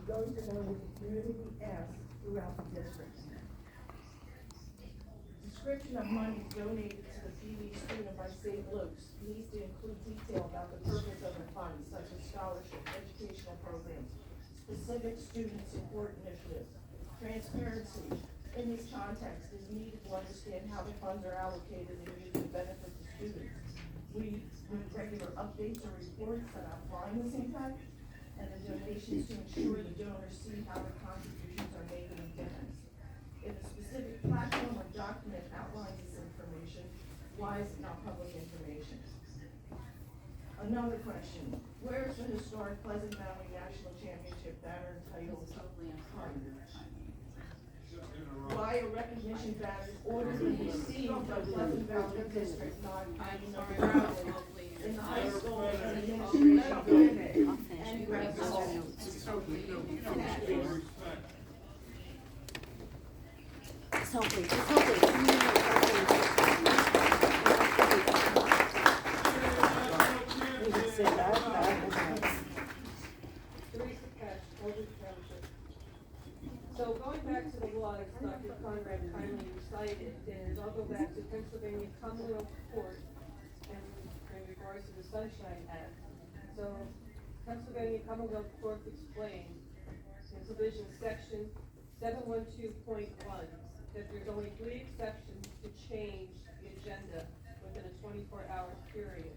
going to know what the community asks throughout the district. Description of money donated to the PD student by St. Luke's needs to include detail about the purpose of the funds, such as scholarship, educational programs, specific student support initiatives. Transparency in this context is needed to understand how the funds are allocated and used to benefit the students. We need regular updates or reports that outline this impact and the donations to ensure the donors see how their contributions are making a difference. If a specific platform or document outlines this information, why is it not public information? Another question, where is the historic Pleasant Valley National Championship banner entitled Why a recognition badge ordered to be received by Pleasant Valley District not in the high school and administration and grade school? Sophie. So going back to the law, as Dr. Conrad kindly recited, is I'll go back to Pennsylvania Commonwealth Court and in regards to the Sunshine Act. So Pennsylvania Commonwealth Court explained in provision section 712.1 that there's only 3 exceptions to change the agenda within a 24-hour period.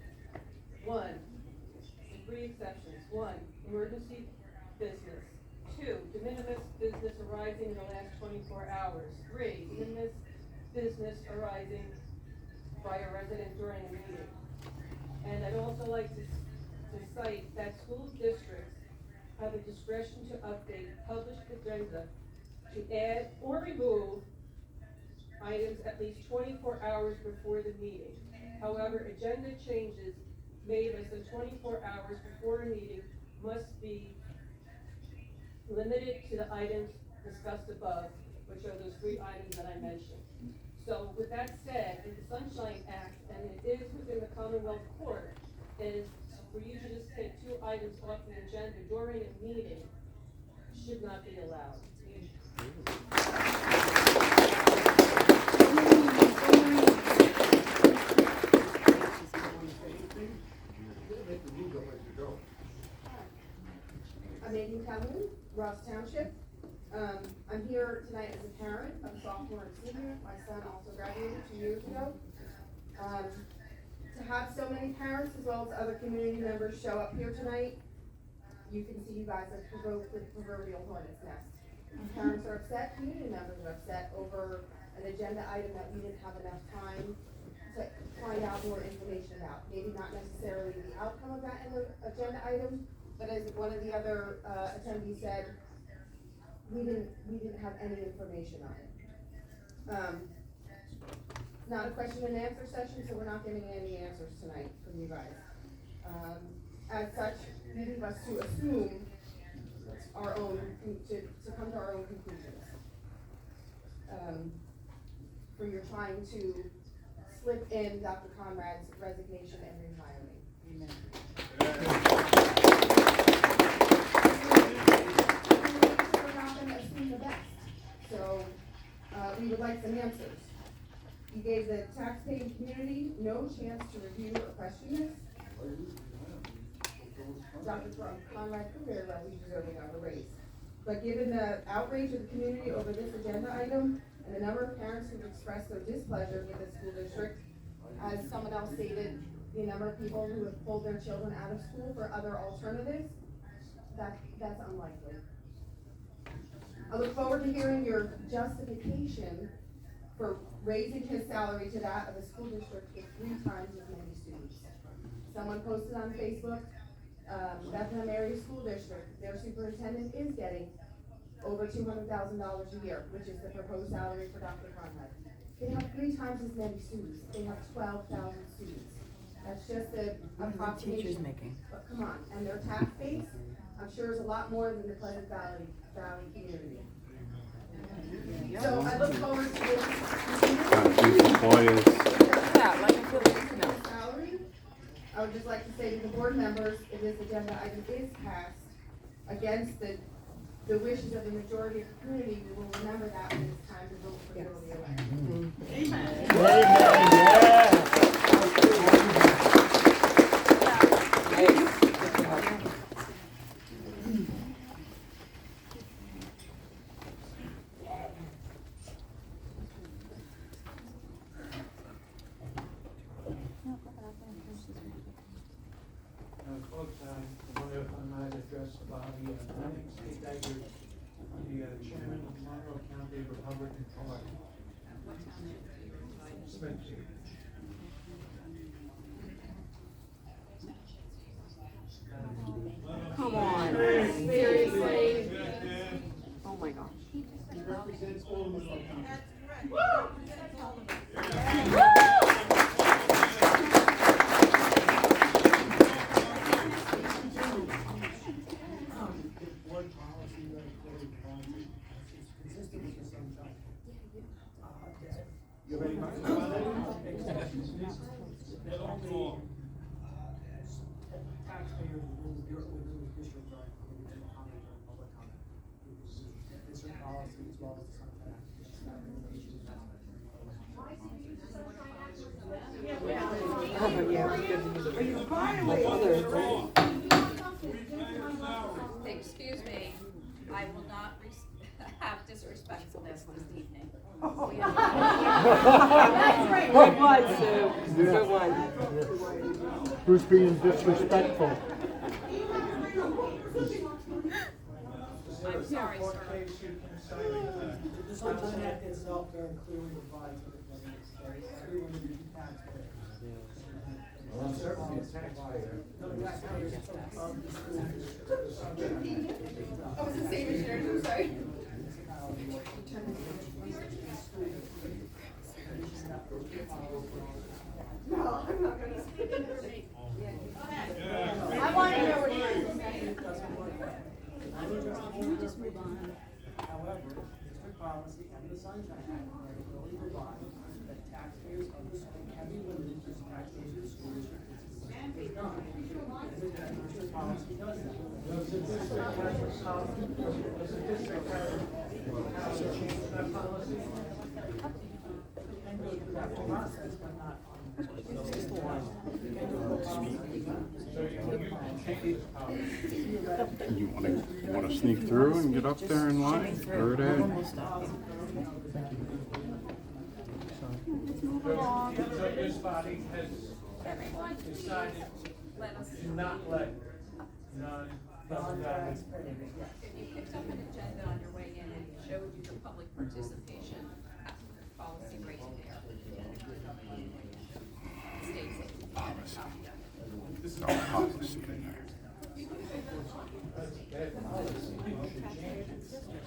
3 exceptions. 1, emergency business. 2, de minimis business arising in the last 24 hours. 3, de minimis business arising by a resident during a meeting. And I'd also like to cite that school districts have the discretion to update published agenda to add or remove items at least 24 hours before the meeting. However, agenda changes made less than 24 hours before a meeting must be limited to the items discussed above, which are those 3 items that I mentioned. So with that said, in the Sunshine Act, and it is within the Commonwealth Court, is for you to just take 2 items off the agenda during a meeting should not be allowed. I'm Nadine Calhoun, Ross Township. I'm here tonight as a parent of a sophomore and senior. My son also graduated 2 years ago. To have so many parents as well as other community members show up here tonight, you can see you guys have provoked the proverbial hornet's nest. Parents are upset, community members are upset over an agenda item that we didn't have enough time to find out more information about. Maybe not necessarily the outcome of that agenda item, but as one of the other attendees said, we didn't have any information on it. It's not a question and answer session, so we're not getting any answers tonight from you guys. As such, we leave us to assume our own, to come to our own conclusions. For you're trying to slip in Dr. Conrad's resignation and rehiring. Amen. We're not going to assume the best. So we would like some answers. You gave the taxpaying community no chance to review or question this. Dr. Conrad could very well be deserving of a raise. But given the outrage of the community over this agenda item and the number of parents who've expressed their displeasure with the school district, as someone else stated, the number of people who have pulled their children out of school for other alternatives, that's unlikely. I look forward to hearing your justification for raising his salary to that of a school district with 3 times as many students. Someone posted on Facebook, Bethlehem Area School District, their superintendent is getting over $200,000 a year, which is the proposed salary for Dr. Conrad. They have 3 times as many students. They have 12,000 students. That's just an approximation. Teachers making. But come on, and their tax base, I'm sure is a lot more than the Pleasant Valley community. So I look forward to this. Salary. I would just like to say to the board members, if this agenda item is passed against the the wishes of the majority of the community, we will remember that when it's time to vote for Sylvia Lang. Folks, I wonder if I might address Bobby, my name is Steve Dagger, I'm the chairman of the Monroe County Republican Party. Smithfield. Come on. Seriously? Oh my gosh. He represents all of Monroe County. Board policy very clearly defines it. It's consistent with the sunshine. You ready, Mike? That only, taxpayers within the district are able to comment on public comment. District policy as well as the sunshine act. Excuse me, I will not have disrespectfulness this evening. Good one, Sue. Good one. Who's being disrespectful? I'm sorry, sir. The sunshine act itself very clearly provides that everyone would be taxpayers. Well, I'm certainly a taxpayer. No, taxpayers of the school district. I was the same as yours, I'm sorry. No, I'm not gonna speak. I wanna know what you're saying. However, district policy and the sunshine act clearly provide that taxpayers of the school can be limited to taxpayers of the school district. It's not. District policy does that. Does the district have a policy? Does the district have how to change that policy? Can go through that process, but not on. So you can change the policy. You wanna sneak through and get up there in line? Go right ahead. So this body has decided to not let non-governmental. If you picked up an agenda on your way in and it showed you the public participation, policy right there. States it. Policy. It's all policy in there.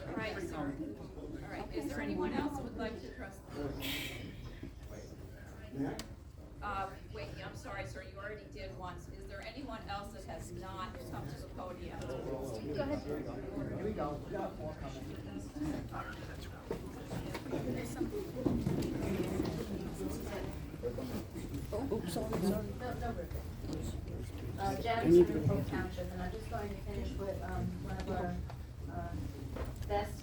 All right, sir. All right, is there anyone else who would like to address the board? Wait, I'm sorry, sir, you already did once. Is there anyone else that has not come to the podium? Go ahead. Here we go. We got more coming. Janice from Polk Township, and I'm just going to finish with, one of our, best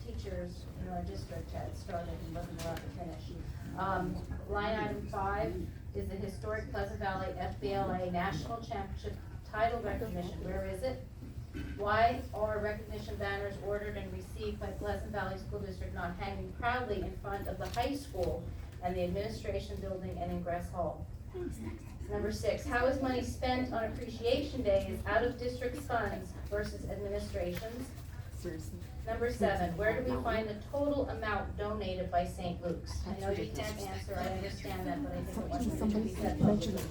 teachers in our district had started and wasn't allowed to finish. Line item 5 is the historic Pleasant Valley FBLA National Championship title recognition. Where is it? Why are recognition banners ordered and received by Pleasant Valley School District not hanging proudly in front of the high school and the administration building and Ingress Hall? Number 6, how is money spent on appreciation days out of district funds versus administration's? Number 7, where do we find the total amount donated by St. Luke's? I know you can't answer, I understand that, but I think it wants to be said publicly.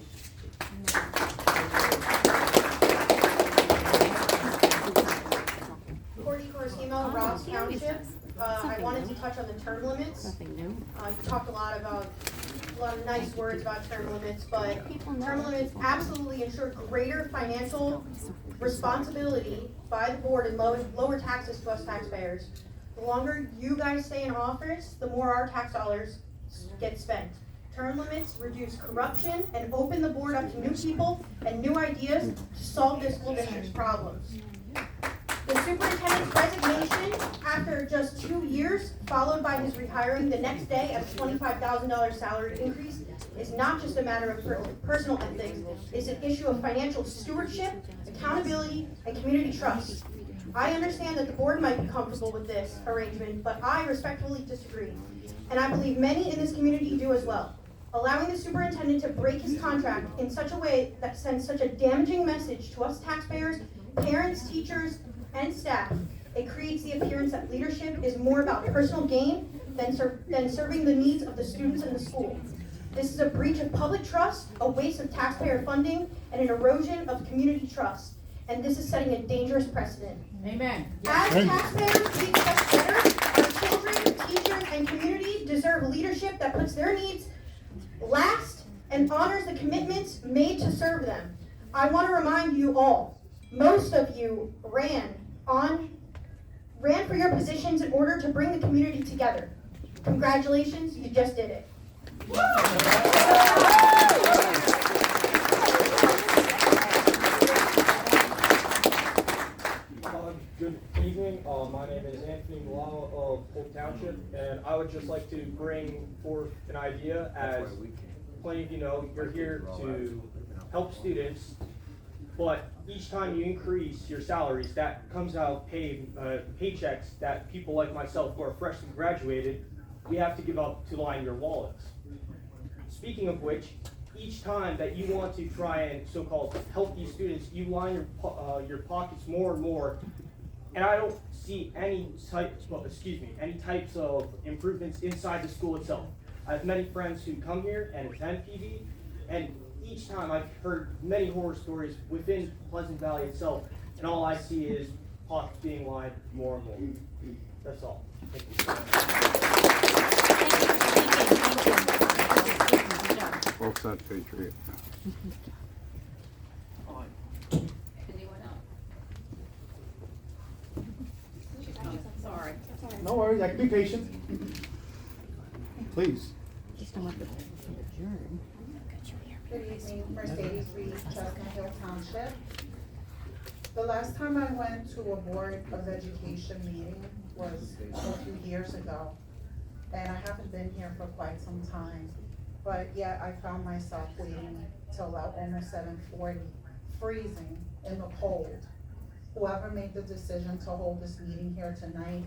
Courtney Corsimo, Ross Township. I wanted to touch on the term limits. Nothing new. You talked a lot of nice words about term limits, but term limits absolutely ensure greater financial responsibility by the board and lower taxes to us taxpayers. The longer you guys stay in office, the more our tax dollars get spent. Term limits reduce corruption and open the board up to new people and new ideas to solve this school district's problems. The superintendent's resignation after just 2 years, followed by his rehiring the next day at a $25,000 salary increase, is not just a matter of personal ethics, it's an issue of financial stewardship, accountability, and community trust. I understand that the board might be comfortable with this arrangement, but I respectfully disagree. And I believe many in this community do as well. Allowing the superintendent to break his contract in such a way that sends such a damaging message to us taxpayers, parents, teachers, and staff, it creates the appearance that leadership is more about personal gain than serving the needs of the students in the school. This is a breach of public trust, a waste of taxpayer funding, and an erosion of community trust. And this is setting a dangerous precedent. Amen. As taxpayers, we expect better. Our children, teachers, and community deserve leadership that puts their needs last and honors the commitments made to serve them. I want to remind you all, most of you ran for your positions in order to bring the community together. Congratulations, you just did it. Good evening. My name is Anthony Milano of Polk Township, and I would just like to bring forth an idea. As plenty of you know, you're here to help students, but each time you increase your salaries, that comes out paychecks that people like myself who are freshly graduated, we have to give up to line your wallets. Speaking of which, each time that you want to try and so-called help these students, you line your pockets more and more. And I don't see any types of improvements inside the school itself. I have many friends who come here and attend PV, and each time I've heard many horror stories within Pleasant Valley itself, and all I see is pockets being lined more and more. That's all. Thank you. Well said, Patriot. Anyone else? Sorry. No worries, I can be patient. Please. Good evening, Mercedes Reed, Chestnut Hill Township. The last time I went to a Board of Education meeting was a few years ago, and I haven't been here for quite some time, but yet I found myself waiting till about almost 7:40, freezing in the cold. Whoever made the decision to hold this meeting here tonight,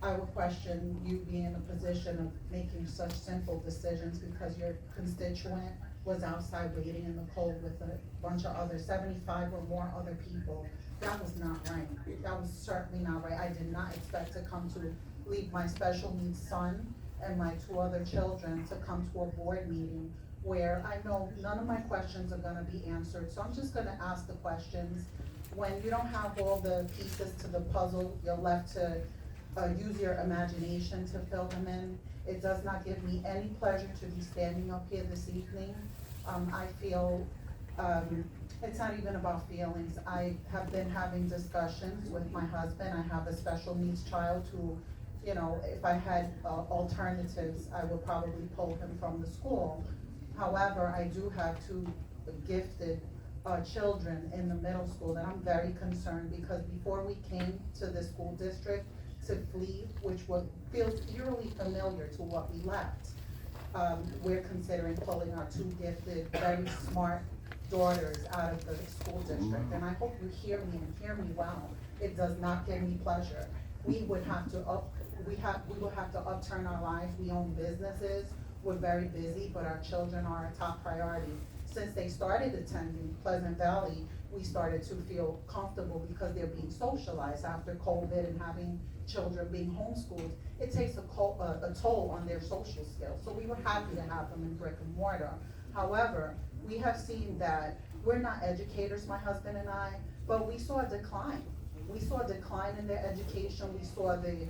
I would question you being in a position of making such simple decisions because your constituent was outside waiting in the cold with a bunch of other 75 or more other people. That was not right. That was certainly not right. I did not expect to leave my special needs son and my 2 other children to come to a board meeting where I know none of my questions are gonna be answered. So I'm just gonna ask the questions. When you don't have all the pieces to the puzzle, you're left to use your imagination to fill them in. It does not give me any pleasure to be standing up here this evening. I feel, it's not even about feelings. I have been having discussions with my husband. I have a special needs child who, you know, if I had alternatives, I would probably pull him from the school. However, I do have 2 gifted children in the middle school that I'm very concerned because before we came to the school district to flee, which feels eerily familiar to what we left, we're considering pulling our 2 gifted, very smart daughters out of the school district. And I hope you hear me and hear me well. It does not give me pleasure. We would have to we will have to upturn our lives. We own businesses. We're very busy, but our children are a top priority. Since they started attending Pleasant Valley, we started to feel comfortable because they're being socialized after COVID and having children being homeschooled. It takes a toll on their social skills. So we were happy to have them in brick and mortar. However, we have seen that we're not educators, my husband and I, but we saw a decline. We saw a decline in their education. We saw the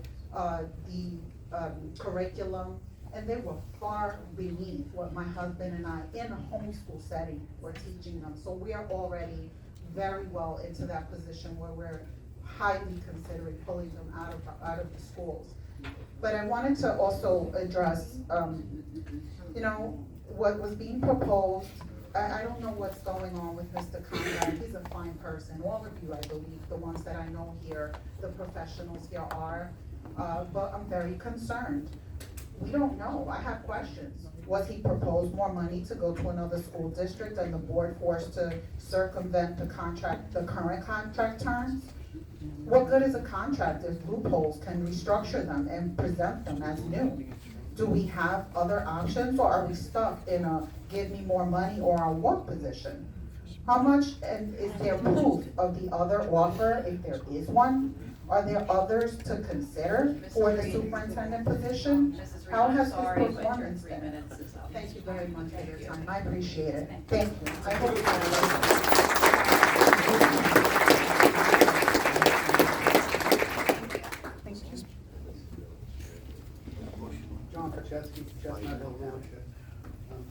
curriculum, and they were far beneath what my husband and I, in a homeschool setting, were teaching them. So we are already very well into that position where we're highly considering pulling them out of the schools. But I wanted to also address, you know, what was being proposed I don't know what's going on with Mr. Conrad. He's a fine person. All of you, I believe, the ones that I know here, the professionals here are. But I'm very concerned. We don't know. I have questions. Was he proposed more money to go to another school district and the board forced to circumvent the current contract terms? What good is a contract if loopholes? Can restructure them and present them as new? Do we have other options, or are we stuck in a give me more money or a what position? How much, and is there proof of the other offer, if there is one? Are there others to consider for the superintendent position? How has his performance been? Thank you very much for your time, I appreciate it. Thank you. I hope John Krachewski, Chestnut Hill Township.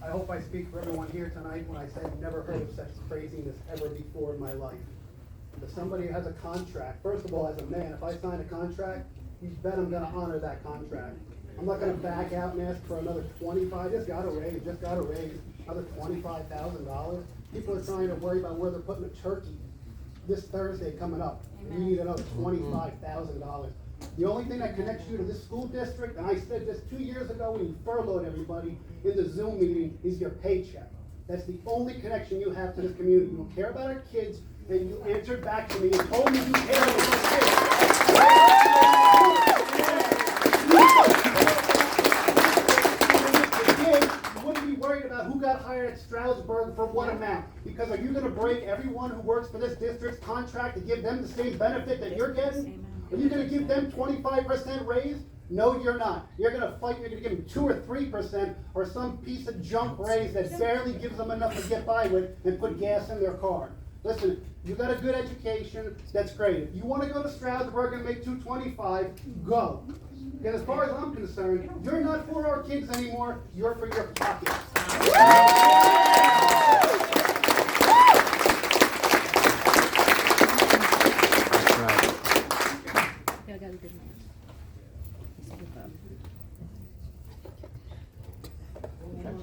I hope I speak for everyone here tonight when I say I've never heard of such craziness ever before in my life. If somebody has a contract, first of all, as a man, if I sign a contract, you bet I'm gonna honor that contract. I'm not gonna back out and ask for another 25, just got a raise, another $25,000. People are trying to worry about where they're putting a turkey this Thursday coming up. We need another $25,000. The only thing that connects you to this school district, and I said this 2 years ago when you furloughed everybody in the Zoom meeting, is your paycheck. That's the only connection you have to this community. You don't care about our kids, and you answered back to me and told me you care about our kids. You wouldn't be worried about who got hired at Stroudsburg for what amount. Because are you gonna break everyone who works for this district's contract to give them the same benefit that you're getting? Are you gonna give them 25% raise? No, you're not. You're gonna fight, you're gonna give them 2 or 3% or some piece of junk raise that barely gives them enough to get by with and put gas in their car. Listen, you got a good education, that's great. If you wanna go to Stroudsburg and make $225, go. And as far as I'm concerned, you're not for our kids anymore, you're for your pockets.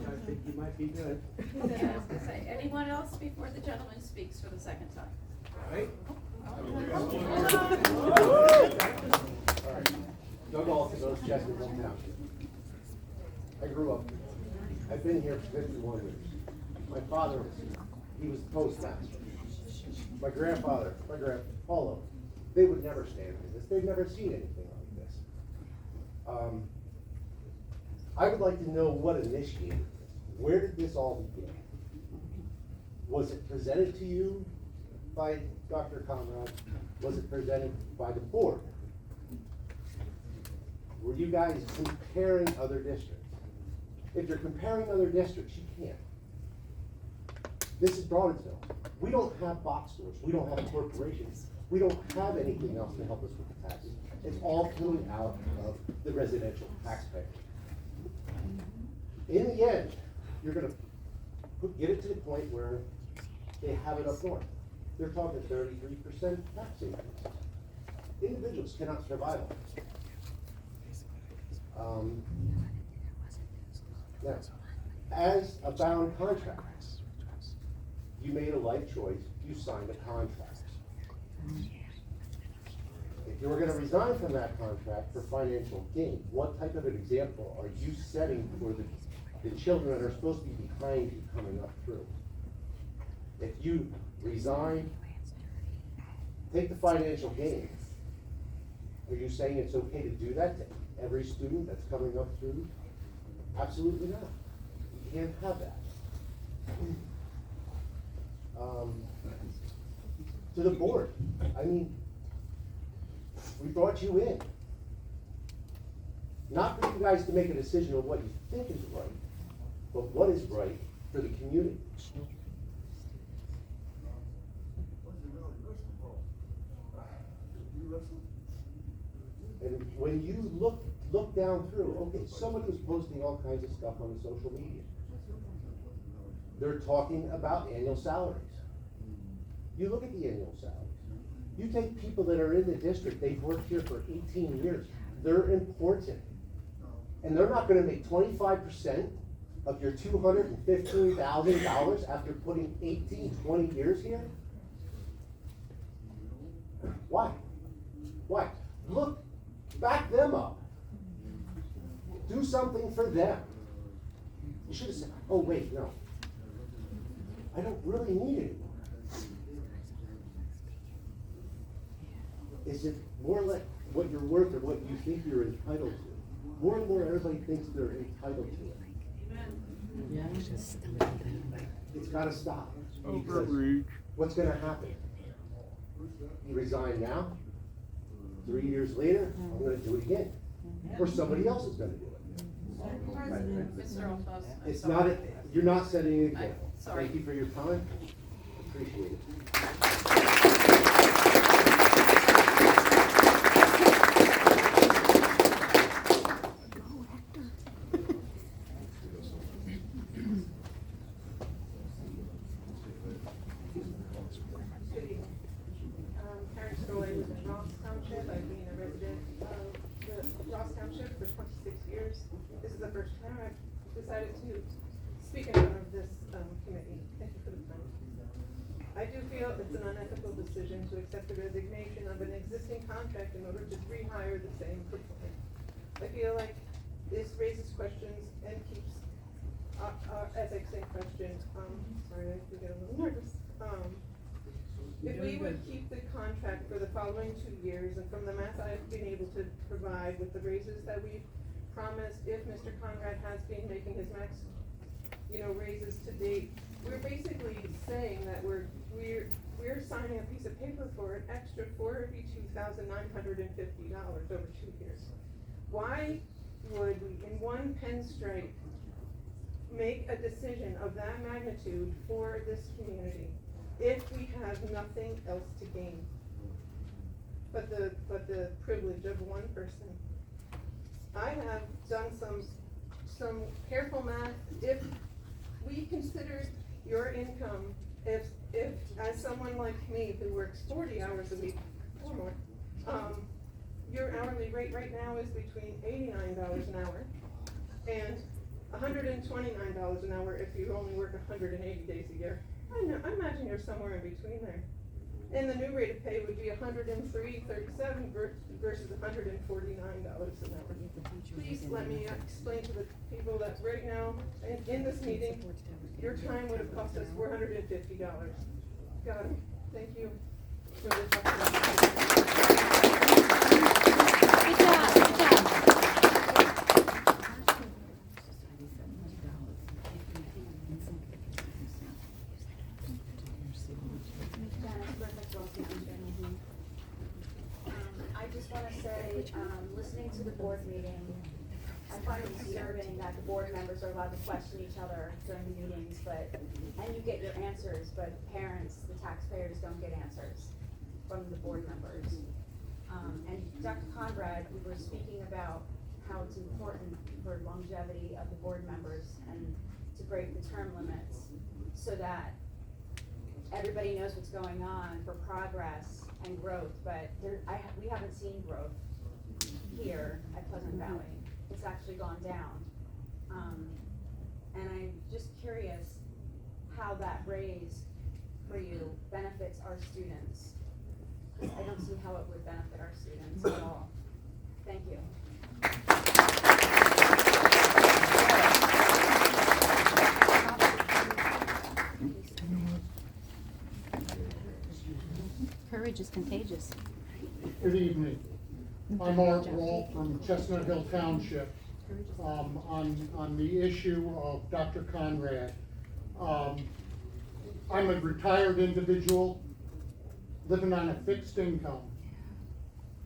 I think you might be good. Yeah, I was gonna say, anyone else before the gentleman speaks for the second time? Right? Doug Alton, Chestnut Hill Township. I grew up, I've been here for 51 years. My father, he was the postmaster. My grandfather, all of them, they would never stand for this. They've never seen anything like this. I would like to know what initiated this. Where did this all begin? Was it presented to you by Dr. Conrad? Was it presented by the board? Were you guys comparing other districts? If you're comparing other districts, you can't. This is Bronzeville. We don't have box stores. We don't have corporations. We don't have anything else to help us with the taxes. It's all coming out of the residential taxpayer. In the end, you're gonna get it to the point where they have it up north. They're talking 33% tax increase. Individuals cannot survive on this. Now, as a bound contract, you made a life choice, you signed a contract. If you were gonna resign from that contract for financial gain, what type of an example are you setting for the children that are supposed to be behind you coming up through? If you resign, take the financial gain, are you saying it's okay to do that to every student that's coming up through? Absolutely not. You can't have that. To the board, I mean, we brought you in. Not for you guys to make a decision on what you think is right, but what is right for the community. And when you look down through, okay, someone who's posting all kinds of stuff on the social media. They're talking about annual salaries. You look at the annual salaries. You take people that are in the district, they've worked here for 18 years. They're important. And they're not gonna make 25% of your $215,000 after putting 18, 20 years here? Why? Why? Look, back them up. Do something for them. You should have said, oh wait, no. I don't really need it anymore. Is it more like what you're worth or what you think you're entitled to? More and more everybody thinks they're entitled to it. It's gotta stop. Because what's gonna happen? You resign now, 3 years later, I'm gonna do it again. Or somebody else is gonna do it. Mr. Olfos, I'm It's sorry. not, you're not setting an example. Sorry. Thank you for your time. Appreciate it. Karen Strolley was in Ross Township. I've been a resident of the Ross Township for 26 years. This is the first time I've decided to speak in front of this committee. Thank you for the time. I do feel it's an unethical decision to accept the resignation of an existing contract in order to rehire the same person. I feel like this raises questions and keeps, as I say questions, sorry, I do get a little nervous. If we would keep the contract for the following 2 years, and from the math I've been able to provide with the raises that we've promised, if Mr. Conrad has been making his max, raises to date, we're basically saying that we're signing a piece of paper for an extra $42,950 over 2 years. Why would we, in one pinstripe, make a decision of that magnitude for this community if we have nothing else to gain but the privilege of one person? I have done some careful math. If we considered your income, if as someone like me who works 40 hours a week or more, your hourly rate right now is between $89 an hour and $129 an hour if you only work 180 days a year. I imagine you're somewhere in between there. And the new rate of pay would be $103.37 versus $149 an hour. Please let me explain to the people that right now, in this meeting, your time would have cost us $450. Got it. Thank you for this opportunity. Good job, good job. I just wanna say, listening to the board meeting, I find it disturbing that the board members are allowed to question each other during the meetings, and you get your answers, but parents, the taxpayers don't get answers from the board members. And Dr. Conrad, we were speaking about how it's important for longevity of the board members and to break the term limits so that everybody knows what's going on for progress and growth, but we haven't seen growth here at Pleasant Valley. It's actually gone down. And I'm just curious how that raise for you benefits our students. 'Cause I don't see how it would benefit our students at all. Thank you. Courage is contagious. Good evening. I'm Art Wall from Chestnut Hill Township. On the issue of Dr. Conrad. I'm a retired individual living on a fixed income.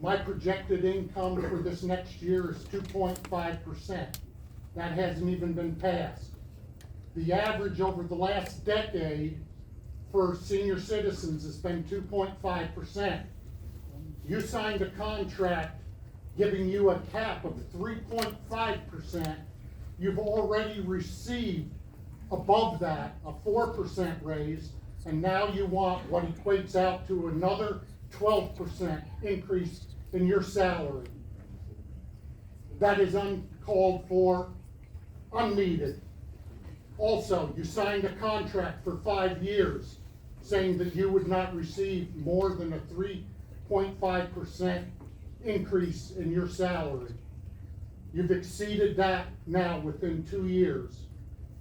My projected income for this next year is 2.5%. That hasn't even been passed. The average over the last decade for senior citizens has been 2.5%. You signed a contract giving you a cap of 3.5%. You've already received above that a 4% raise, and now you want what equates out to another 12% increase in your salary. That is uncalled for, unneeded. Also, you signed a contract for 5 years saying that you would not receive more than a 3.5% increase in your salary. You've exceeded that now within 2 years.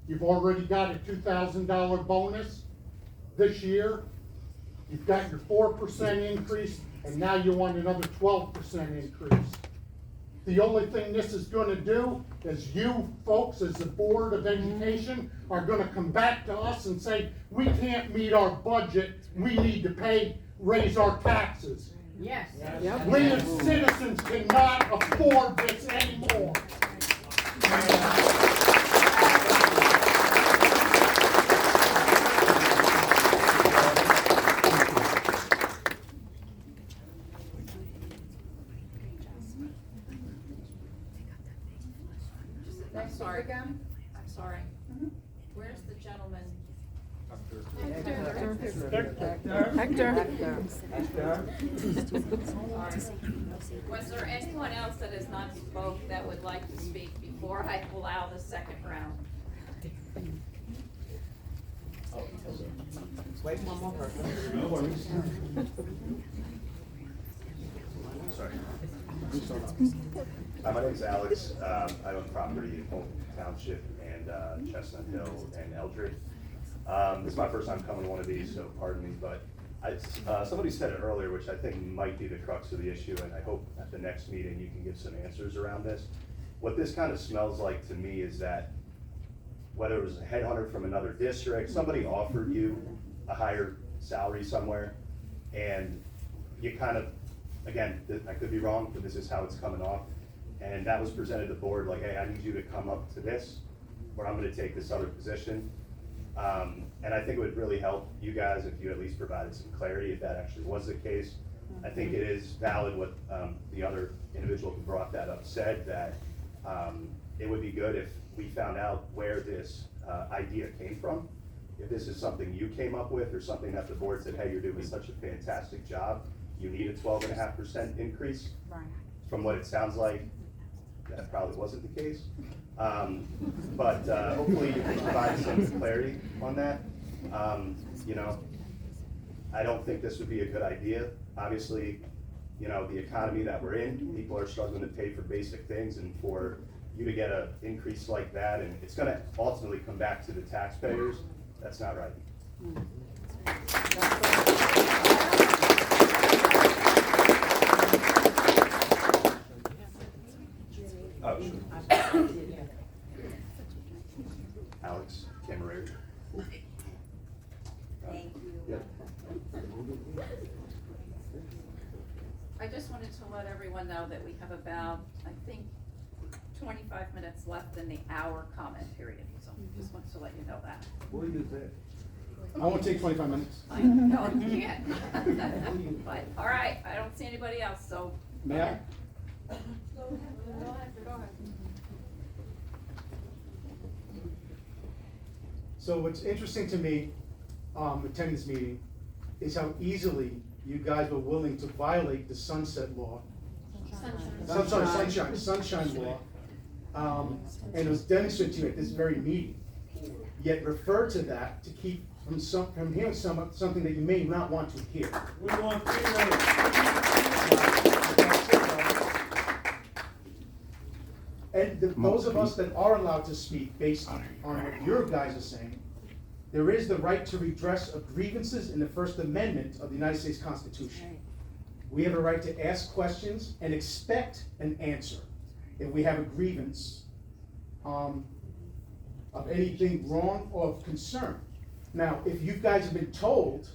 You've already got a $2,000 bonus this year. You've got your 4% increase, and now you want another 12% increase. The only thing this is gonna do is you folks, as the Board of Education, are gonna come back to us and say, we can't meet our budget, we need to raise our taxes. Yes. We as citizens cannot afford this anymore. I'm sorry. I'm sorry. Where's the gentleman? Was there anyone else that has not spoke that would like to speak before I allow the second round? Wait, one more person. No worries. Sorry. My name's Alex. I own property in Polk Township and Chestnut Hill and Eldred. This is my first time coming to one of these, so pardon me, but somebody said it earlier, which I think might be the crux of the issue, and I hope at the next meeting you can give some answers around this. What this kind of smells like to me is that whether it was a headhunter from another district, somebody offered you a higher salary somewhere, and you kind of, again, I could be wrong, but this is how it's coming off. And that was presented to the board, like, hey, I need you to come up to this, or I'm gonna take this other position. And I think it would really help you guys if you at least provided some clarity if that actually was the case. I think it is valid what the other individual who brought that up said, that it would be good if we found out where this idea came from. If this is something you came up with or something that the board said, hey, you're doing such a fantastic job, you need a 12.5% increase. From what it sounds like, that probably wasn't the case. But hopefully you can provide some clarity on that. You know, I don't think this would be a good idea. Obviously, you know, the economy that we're in, people are struggling to pay for basic things, and for you to get an increase like that, and it's gonna ultimately come back to the taxpayers, that's not right. Oh, sure. Alex Camerari. Thank you. Yep. I just wanted to let everyone know that we have about, I think, 25 minutes left in the hour comment period. So just wanted to let you know that. We'll use it. I won't take 25 minutes. I know you can't. But, all right, I don't see anybody else, so. May I? Go ahead. So what's interesting to me, attending this meeting, is how easily you guys were willing to violate the sunset law. Sunshine law. And it was demonstrated to you at this very meeting. Yet refer to that to keep from hearing something that you may not want to hear. We want freedom. And those of us that are allowed to speak based on what your guys are saying, there is the right to redress of grievances in the First Amendment of the United States Constitution. We have a right to ask questions and expect an answer if we have a grievance of anything wrong or of concern. Now, if you guys have been told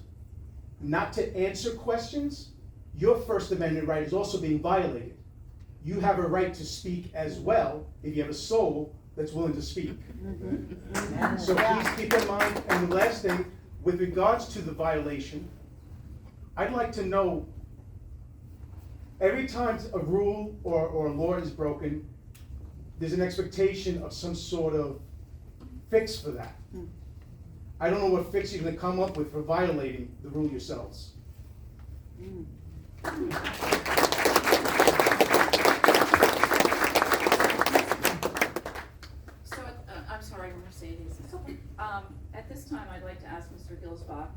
not to answer questions, your First Amendment right is also being violated. You have a right to speak as well if you have a soul that's willing to speak. So please keep in mind. And the last thing, with regards to the violation, I'd like to know, every time a rule or a law is broken, there's an expectation of some sort of fix for that. I don't know what fix you're gonna come up with for violating the rule yourselves. So, I'm sorry, Mercedes. Mr. Gilsbach,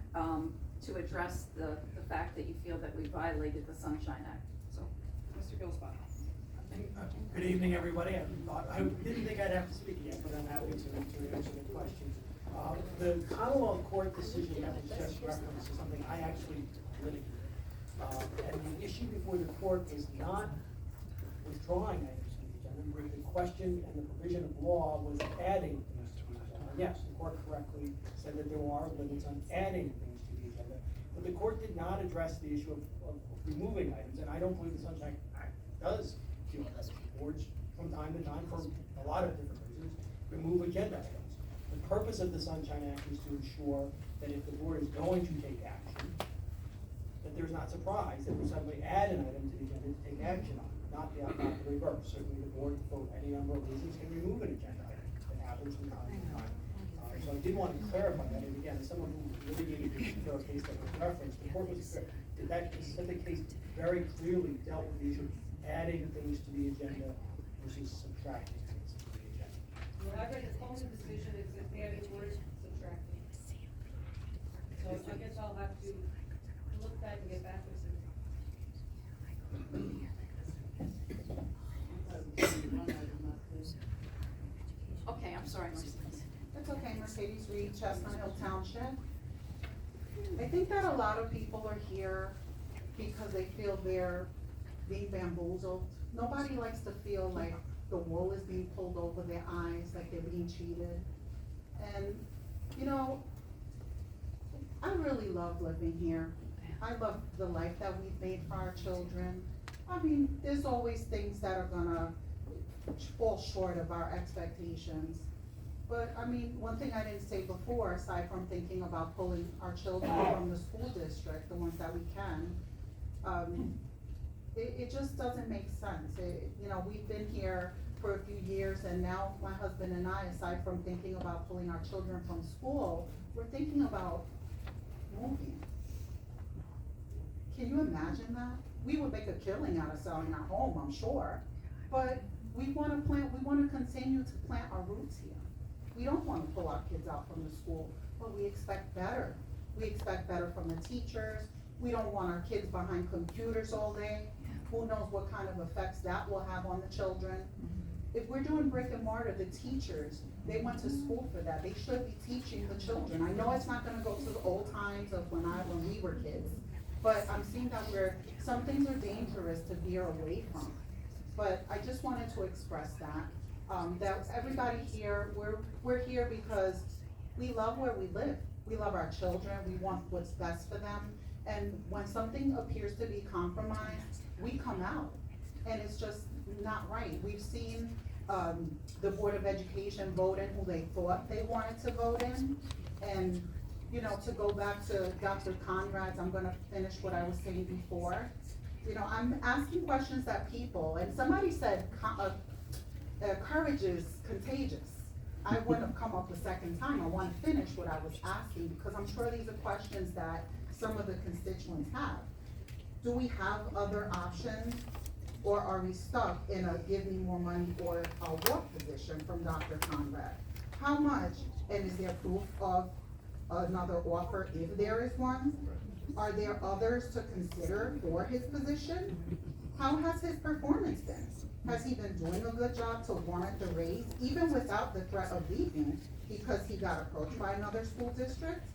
to address the fact that you feel that we violated the Sunshine Act. So, Mr. Gilsbach. Good evening, everybody. I didn't think I'd have to speak again, but I'm happy to answer the questions. The Commonwealth Court decision that was just referenced is something I actually litigated. And the issue before the court is not withdrawing items from the agenda. The question and the provision of law was adding things to the agenda. Yes, the court correctly said that there are limits on adding things to the agenda, but the court did not address the issue of removing items, and I don't believe the Sunshine Act does feel that boards from time to time, for a lot of different reasons, remove agenda items. The purpose of the Sunshine Act is to ensure that if the board is going to take action, that there's not surprise that we suddenly add an item to the agenda to take action on, not the reverse. Certainly the board, for any number of reasons, can remove an agenda item. It happens from time to time. So I did want to clarify that, and again, as someone who litigated this particular case that was referenced, the court was clear that that specific case very clearly dealt with the issue of adding things to the agenda versus subtracting things to the agenda. Well, I read the Coleman decision, it says adding words, subtracting. So I guess I'll have to look back and get back with you. Okay, I'm sorry, Mercedes. That's okay, Mercedes Reed, Chestnut Hill Township. I think that a lot of people are here because they feel they're being bamboozled. Nobody likes to feel like the wool is being pulled over their eyes, like they're being cheated. And, you know, I really love living here. I love the life that we've made for our children. I mean, there's always things that are gonna fall short of our expectations. But, I mean, one thing I didn't say before, aside from thinking about pulling our children from the school district, the ones that we can, it just doesn't make sense. You know, we've been here for a few years, and now my husband and I, aside from thinking about pulling our children from school, we're thinking about moving. Can you imagine that? We would make a killing out of selling our home, I'm sure, but we wanna continue to plant our roots here. We don't wanna pull our kids out from the school, but we expect better. We expect better from the teachers. We don't want our kids behind computers all day. Who knows what kind of effects that will have on the children. If we're doing brick and mortar, the teachers, they went to school for that. They should be teaching the children. I know it's not gonna go to the old times of when we were kids, but I'm seeing that some things are dangerous to veer away from. But I just wanted to express that everybody here, we're here because we love where we live. We love our children, we want what's best for them. And when something appears to be compromised, we come out, and it's just not right. We've seen, the Board of Education vote in who they thought they wanted to vote in. And, you know, to go back to Dr. Conrad's, I'm gonna finish what I was saying before. You know, I'm asking questions that people, and somebody said, courage is contagious. I wouldn't have come up a second time. I want to finish what I was asking, because I'm sure these are questions that some of the constituents have. Do we have other options, or are we stuck in a give me more money or a work position from Dr. Conrad? How much, and is there proof of another offer if there is one? Are there others to consider for his position? How has his performance been? Has he been doing a good job to warrant the raise, even without the threat of leaving because he got approached by another school district?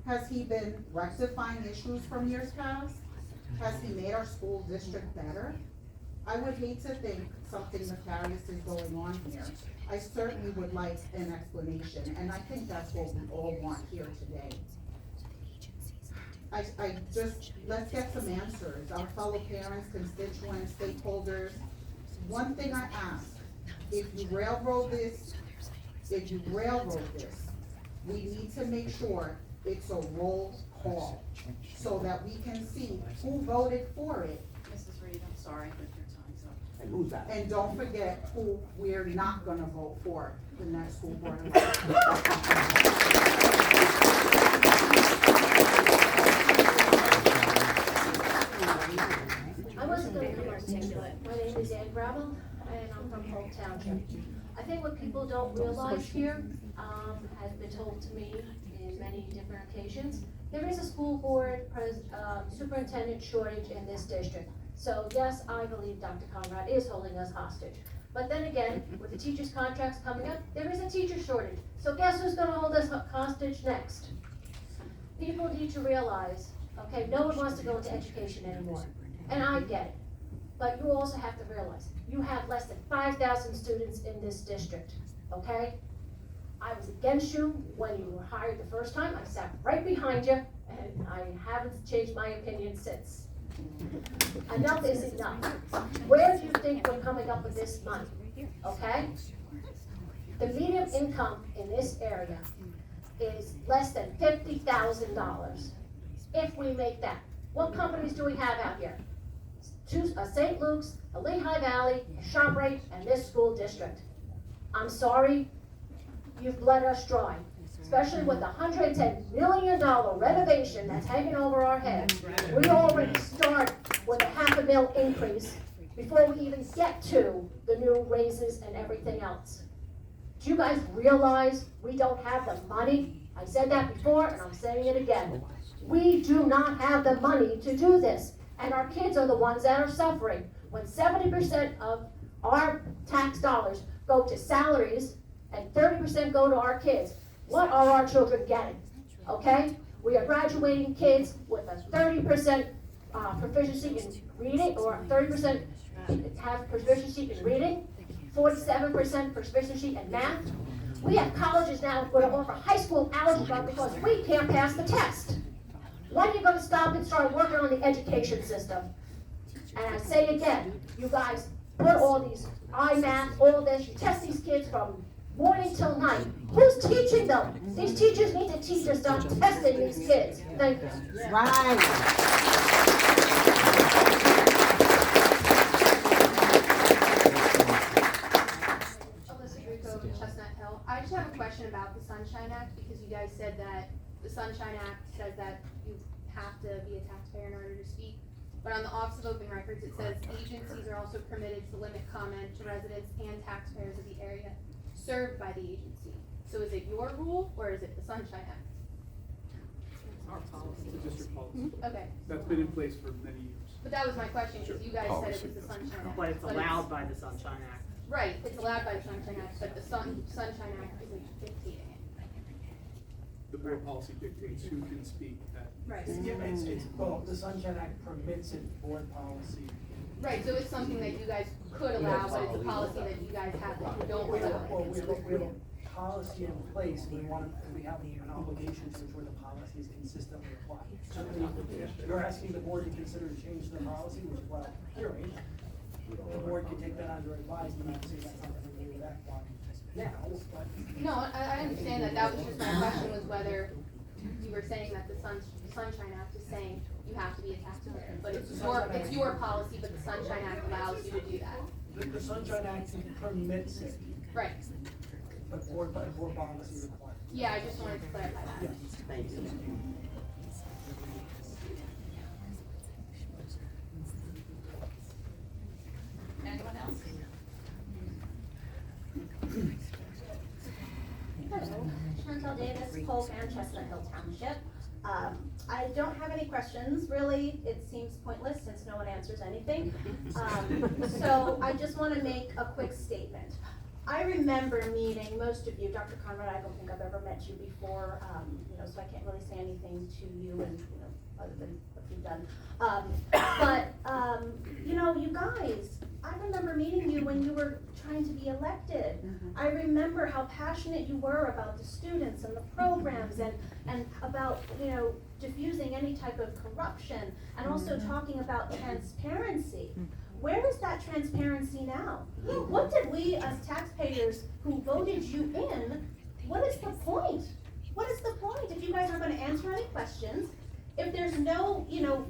Has he been rectifying issues from years past? Has he made our school district better? I would hate to think something nefarious is going on here. I certainly would like an explanation, and I think that's what we all want here today. Let's get some answers, our fellow parents, constituents, stakeholders. One thing I ask, if you railroad this, we need to make sure it's a roll call, so that we can see who voted for it. Mrs. Reed, I'm sorry, but your time's up. And who's that? And don't forget who we're not gonna vote for the next school board election. I wasn't going to be articulate. My name is Ann Gravel, and I'm from Polk Township. I think what people don't realize here, has been told to me in many different occasions. There is a school board superintendent shortage in this district. So yes, I believe Dr. Conrad is holding us hostage. But then again, with the teachers' contracts coming up, there is a teacher shortage. So guess who's gonna hold us hostage next? People need to realize, okay, no one wants to go into education anymore. And I get it. But you also have to realize, you have less than 5,000 students in this district, okay? I was against you when you were hired the first time. I sat right behind you, and I haven't changed my opinion since. Enough is enough. Where do you think we're coming up with this money, okay? The median income in this area is less than $50,000. If we make that, what companies do we have out here? St. Luke's, a Lehigh Valley, a ShopRite, and this school district. I'm sorry, you've bled us dry, especially with the $110 million renovation that's hanging over our heads. We already start with a $500,000 increase before we even get to the new raises and everything else. Do you guys realize we don't have the money? I said that before, and I'm saying it again. We do not have the money to do this, and our kids are the ones that are suffering. When 70% of our tax dollars go to salaries and 30% go to our kids, what are our children getting? Okay? We are graduating kids with a 30% proficiency in reading, or 30% have proficiency in reading, 47% proficiency in math. We have colleges now that offer high school algebra because we can't pass the test. When are you going to stop and start working on the education system? And I say again, you guys put all these iMath, all this, you test these kids from morning till night. Who's teaching them? These teachers need to teach us stop testing these kids. Thank you. Chestnut Hill. I just have a question about the Sunshine Act, because you guys said that the Sunshine Act says that you have to be a taxpayer in order to speak. But on the Office of Open Records, it says agencies are also permitted to limit comment to residents and taxpayers of the area served by the agency. So is it your rule, or is it the Sunshine Act? Our policy. It's a district policy. Okay. That's been in place for many years. But that was my question, because you guys said it was the Sunshine Act. But it's allowed by the Sunshine Act. Right, it's allowed by the Sunshine Act, but the Sunshine Act isn't dictating it. The board policy dictates who can speak at. Right. Yeah, well, the Sunshine Act permits it, board policy. Right, so it's something that you guys could allow, but it's a policy that you guys have that you don't We have, allow. we have a policy in place, and we have an obligation to ensure the policy is consistently applied. Certainly, you're asking the board to consider change the policy, which is what I'm hearing. The board can take that under advisement, and obviously that's not going to be that one now, but. No, I understand that, that was just my question, was whether you were saying that the Sunshine Act is saying you have to be a taxpayer, but it's your policy, but the Sunshine Act allows you to do that. The Sunshine Act permits it. Right. But board policy requires. Yeah, I just wanted to clarify that. Yes, thank you. Anyone else? Hello, Chantel Davis, Polk and Chestnut Hill Township. I don't have any questions, really. It seems pointless since no one answers anything. So I just want to make a quick statement. I remember meeting most of you, Dr. Conrad, I don't think I've ever met you before, so I can't really say anything to you and, other than what you've done. You guys, I remember meeting you when you were trying to be elected. I remember how passionate you were about the students and the programs and about, diffusing any type of corruption and also talking about transparency. Where is that transparency now? What did we as taxpayers who voted you in, what is the point? What is the point if you guys aren't going to answer any questions? If there's no,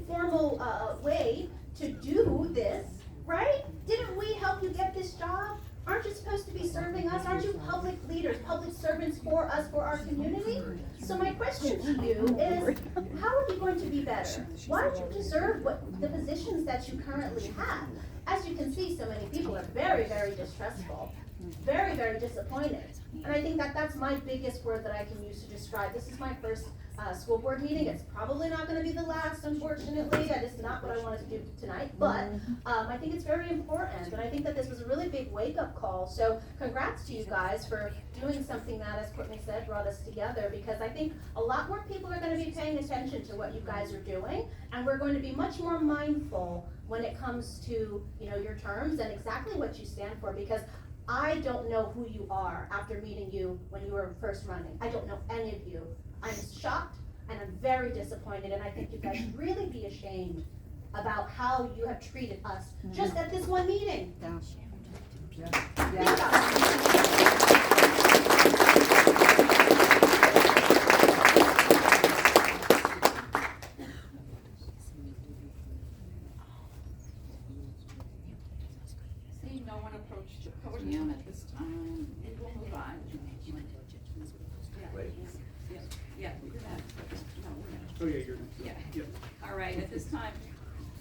formal way to do this, right? Didn't we help you get this job? Aren't you supposed to be serving us? Aren't you public leaders, public servants for us, for our community? So my question to you is, how are you going to be better? Why don't you deserve the positions that you currently have? As you can see, so many people are very, very distrustful. very, very disappointed. And I think that that's my biggest word that I can use to describe. This is my first school board meeting. It's probably not gonna be the last, unfortunately. That is not what I wanted to do tonight, but I think it's very important. And I think that this was a really big wake-up call. So congrats to you guys for doing something that, as Courtney said, brought us together, because I think a lot more people are gonna be paying attention to what you guys are doing, and we're going to be much more mindful when it comes to, you know, your terms and exactly what you stand for, because I don't know who you are after meeting you when you were first running. I don't know any of you. I'm shocked and I'm very disappointed, and I think you guys should really be ashamed about how you have treated us just at this one meeting. See, no one approached the podium at this time, and we'll move on. Wait. Yeah, we did that. No, we're not. Oh, yeah, you're next. Yeah. Yep. All right, at this time,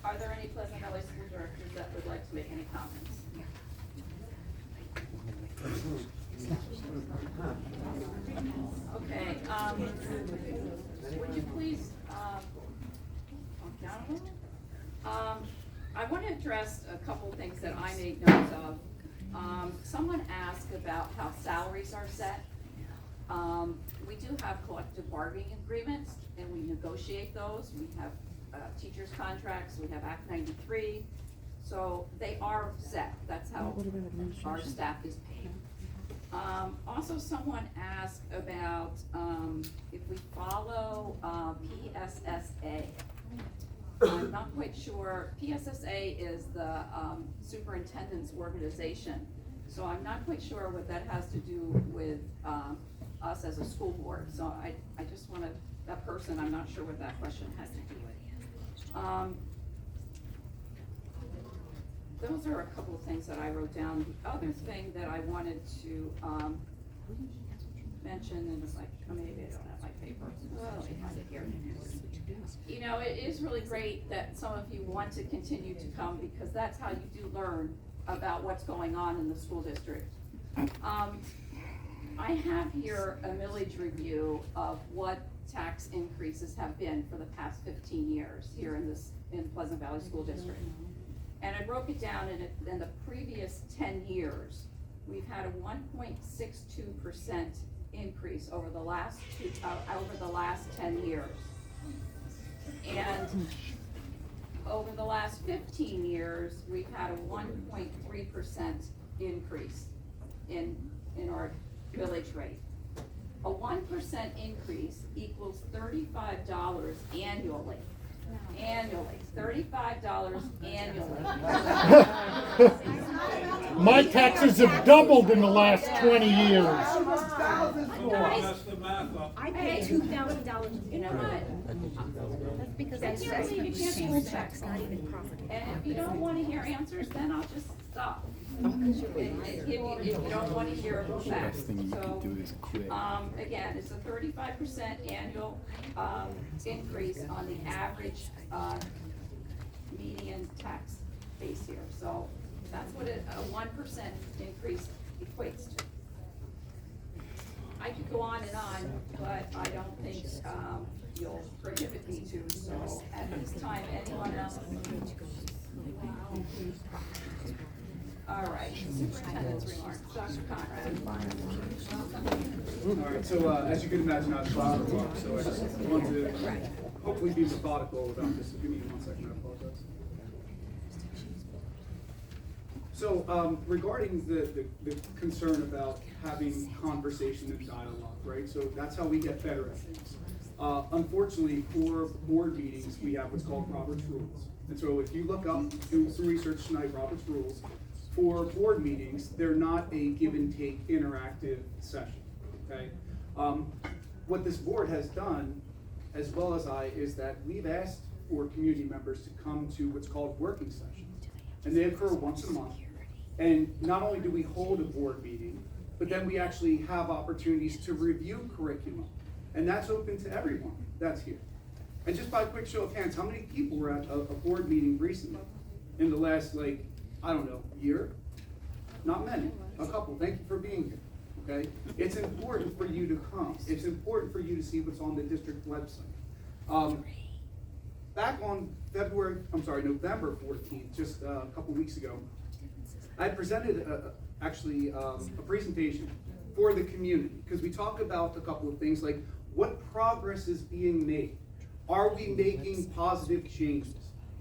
are there any Pleasant Valley School directors that would like to make any comments? Okay, would you please, calm down a little? I want to address a couple things that I made notes of. Someone asked about how salaries are set. We do have collective bargaining agreements, and we negotiate those. We have teachers' contracts, we have Act 93, so they are set. That's how our staff is paid. Also, someone asked about if we follow PSSA. I'm not quite sure. PSSA is the superintendent's organization, so I'm not quite sure what that has to do with us as a school board. So I just wanted, that person, I'm not sure what that question has to do with. Those are a couple of things that I wrote down. The other thing that I wanted to mention, and it's like, oh, maybe I don't have my paper. Well, let me find it here. You know, it is really great that some of you want to continue to come, because that's how you do learn about what's going on in the school district. I have here a millage review of what tax increases have been for the past 15 years here in Pleasant Valley School District. And I broke it down in the previous 10 years, we've had a 1.62% increase over the last 10 years. And over the last 15 years, we've had a 1.3% increase in our village rate. A 1% increase equals $35 annually. Annually, $35 annually. My taxes have doubled in the last 20 years. Guys, the math up. I pay $2,000. you know what? That's because I can't believe you can't school tax, not even property. And if you don't wanna hear answers, then I'll just stop. If you don't wanna hear facts. Best thing you So, can do is quit. again, it's a 35% annual, increase on the average, median tax base here. So that's what a 1% increase equates to. I could go on and on, but I don't think, you'll prohibit me to, so at this time, anyone else? All right, superintendent's remarks, Dr. Conrad. All right, so as you can imagine, I have a lot of remarks, so I just wanted to hopefully be methodical about this. Give me 1 second, I apologize. So regarding the concern about having conversation and dialogue, right? So that's how we get better at things. Unfortunately, for board meetings, we have what's called Robert's Rules. And so if you look up, do some research tonight, Robert's Rules, for board meetings, they're not a give and take interactive session, okay? What this board has done, as well as I, is that we've asked for community members to come to what's called working sessions. And they occur once a month. And not only do we hold a board meeting, but then we actually have opportunities to review curriculum. And that's open to everyone that's here. And just by a quick show of hands, how many people were at a board meeting recently? In the last, I don't know, year? Not many. a couple, thank you for being here, okay? It's important for you to come. It's important for you to see what's on the district website. Back on November 14th, just a couple weeks ago, I presented a presentation for the community, because we talk about a couple of things like what progress is being made. Are we making positive changes?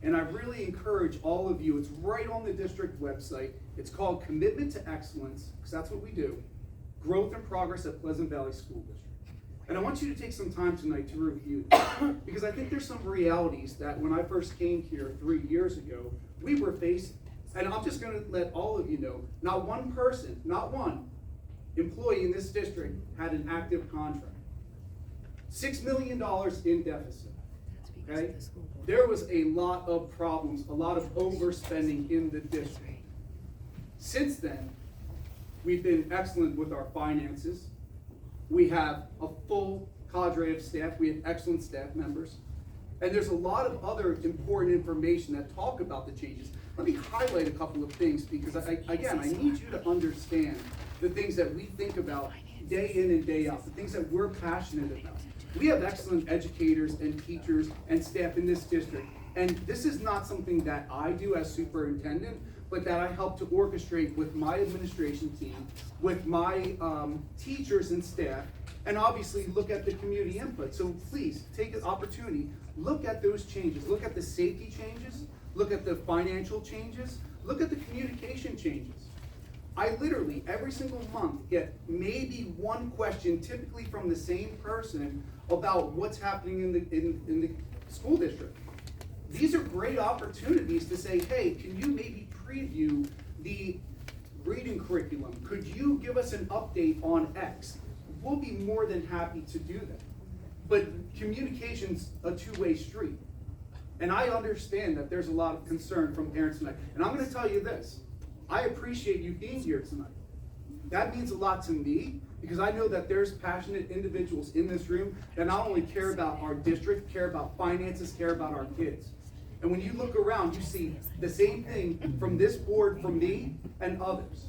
And I really encourage all of you, it's right on the district website. It's called Commitment to Excellence, because that's what we do. Growth and Progress at Pleasant Valley School District. And I want you to take some time tonight to review this, because I think there's some realities that when I first came here 3 years ago, we were facing. And I'm just gonna let all of you know, not one person, not one employee in this district had an active contract. $6 million in deficit, okay? There was a lot of problems, a lot of overspending in the district. Since then, we've been excellent with our finances. We have a full cadre of staff. We have excellent staff members. And there's a lot of other important information that talk about the changes. Let me highlight a couple of things, because again, I need you to understand the things that we think about day in and day out, the things that we're passionate about. We have excellent educators and teachers and staff in this district. And this is not something that I do as superintendent, but that I help to orchestrate with my administration team, with my teachers and staff, and obviously look at the community input. So please take an opportunity, look at those changes, look at the safety changes, look at the financial changes, look at the communication changes. I literally, every single month, get maybe one question, typically from the same person, about what's happening in the school district. These are great opportunities to say, hey, can you maybe preview the reading curriculum? Could you give us an update on X? We'll be more than happy to do that. But communication's a two-way street. And I understand that there's a lot of concern from parents tonight. And I'm gonna tell you this, I appreciate you being here tonight. That means a lot to me, because I know that there's passionate individuals in this room that not only care about our district, care about finances, care about our kids. And when you look around, you see the same thing from this board, from me, and others.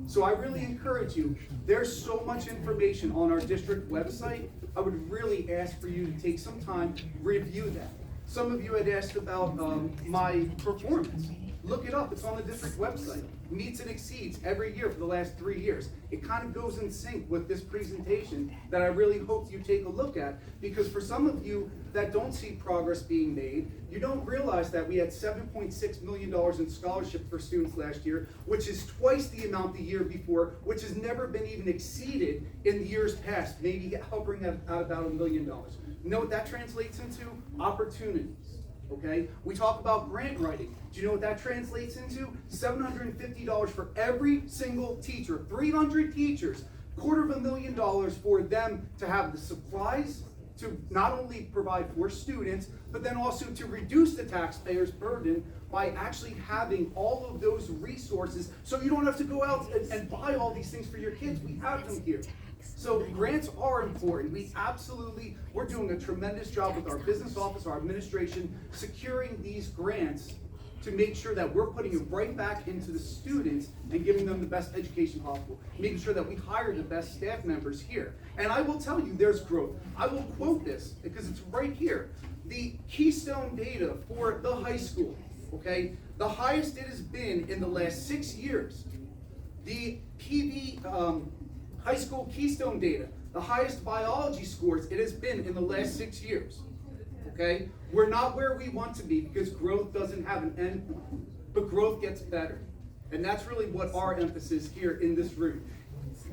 So I really encourage you, there's so much information on our district website. I would really ask for you to take some time, review that. Some of you had asked about my performance. Look it up, it's on the district website. Meets and exceeds every year for the last 3 years. It kind of goes in sync with this presentation that I really hope you take a look at, because for some of you that don't see progress being made, you don't realize that we had $7.6 million in scholarship for students last year, which is twice the amount the year before, which has never been even exceeded in the years past, maybe hovering at about $1 million. You know what that translates into? Opportunities. Okay, we talk about grant writing. Do you know what that translates into? $750 for every single teacher, 300 teachers, $250,000 for them to have the supplies to not only provide for students, but then also to reduce the taxpayers' burden by actually having all of those resources, so you don't have to go out and buy all these things for your kids. We have them here. So grants are important. We're doing a tremendous job with our business office, our administration, securing these grants to make sure that we're putting it right back into the students and giving them the best education possible, making sure that we hire the best staff members here. And I will tell you, there's growth. I will quote this because it's right here. The Keystone data for the high school, okay, the highest it has been in the last 6 years. The high school Keystone data, the highest biology scores it has been in the last 6 years, okay? We're not where we want to be because growth doesn't have an end point, but growth gets better. And that's really what our emphasis here in this room.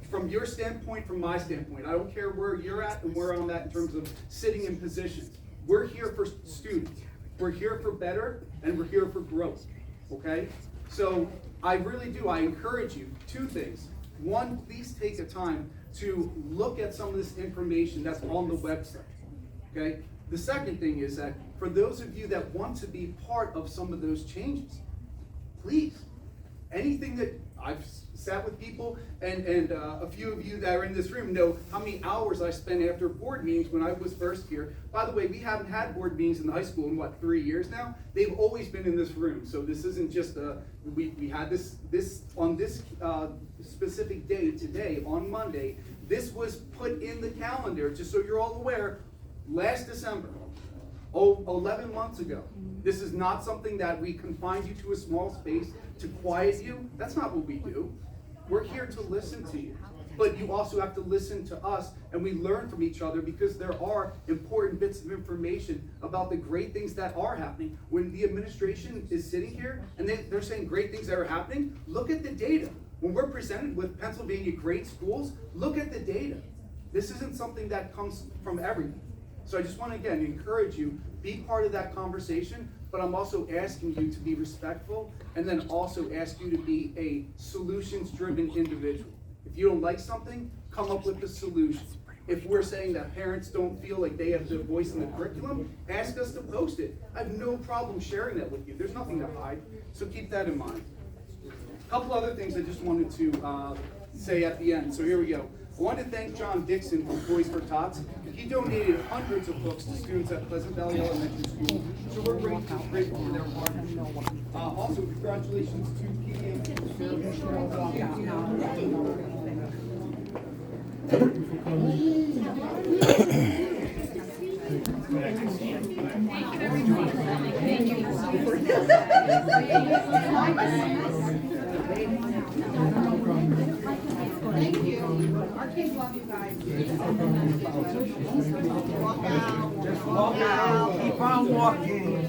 From your standpoint, from my standpoint, I don't care where you're at and where I'm at in terms of sitting in positions. We're here for students. We're here for better, and we're here for growth, okay? So I really do, I encourage you, 2 things. One, please take the time to look at some of this information that's on the website, okay? The second thing is that for those of you that want to be part of some of those changes, please, anything that I've sat with people, and a few of you that are in this room know how many hours I spent after board meetings when I was first here. By the way, we haven't had board meetings in the high school in what, 3 years now? They've always been in this room, so this isn't just we had this on this specific day today, on Monday. This was put in the calendar, just so you're all aware, last December. 11 months ago. This is not something that we confined you to a small space to quiet you. That's not what we do. We're here to listen to you. But you also have to listen to us, and we learn from each other because there are important bits of information about the great things that are happening. When the administration is sitting here and they're saying great things that are happening, look at the data. When we're presented with Pennsylvania great schools, look at the data. This isn't something that comes from everyone. So I just want to, again, encourage you, be part of that conversation, but I'm also asking you to be respectful, and then also ask you to be a solutions-driven individual. If you don't like something, come up with the solution. If we're saying that parents don't feel like they have the voice in the curriculum, ask us to post it. I have no problem sharing that with you. There's nothing to hide, so keep that in mind. A couple other things I just wanted to say at the end, so here we go. I want to thank John Dixon from Toys for Tots. He donated hundreds of books to students at Pleasant Valley Elementary School, so we're grateful for their partnership. Also, congratulations to Thank you. Our kids love you guys. Walk out. Just walk out, keep on walking.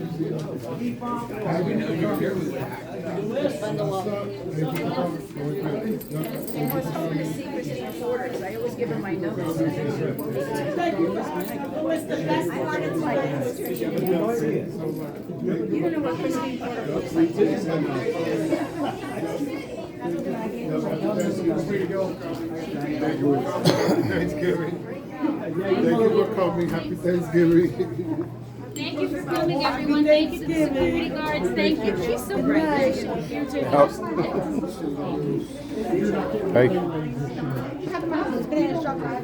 Keep on walking. We know you're here with that. And we're talking to secrets and reporters. I always give them my numbers. Thank you. Who was the best part of class? You don't know what Christine Porter looks like. Way to go. Thank you for Thanksgiving. Thank you for coming. Happy Thanksgiving. Thank you for coming, everyone. Thank you to the security guards. Thank you. She's so bright. Hey. China.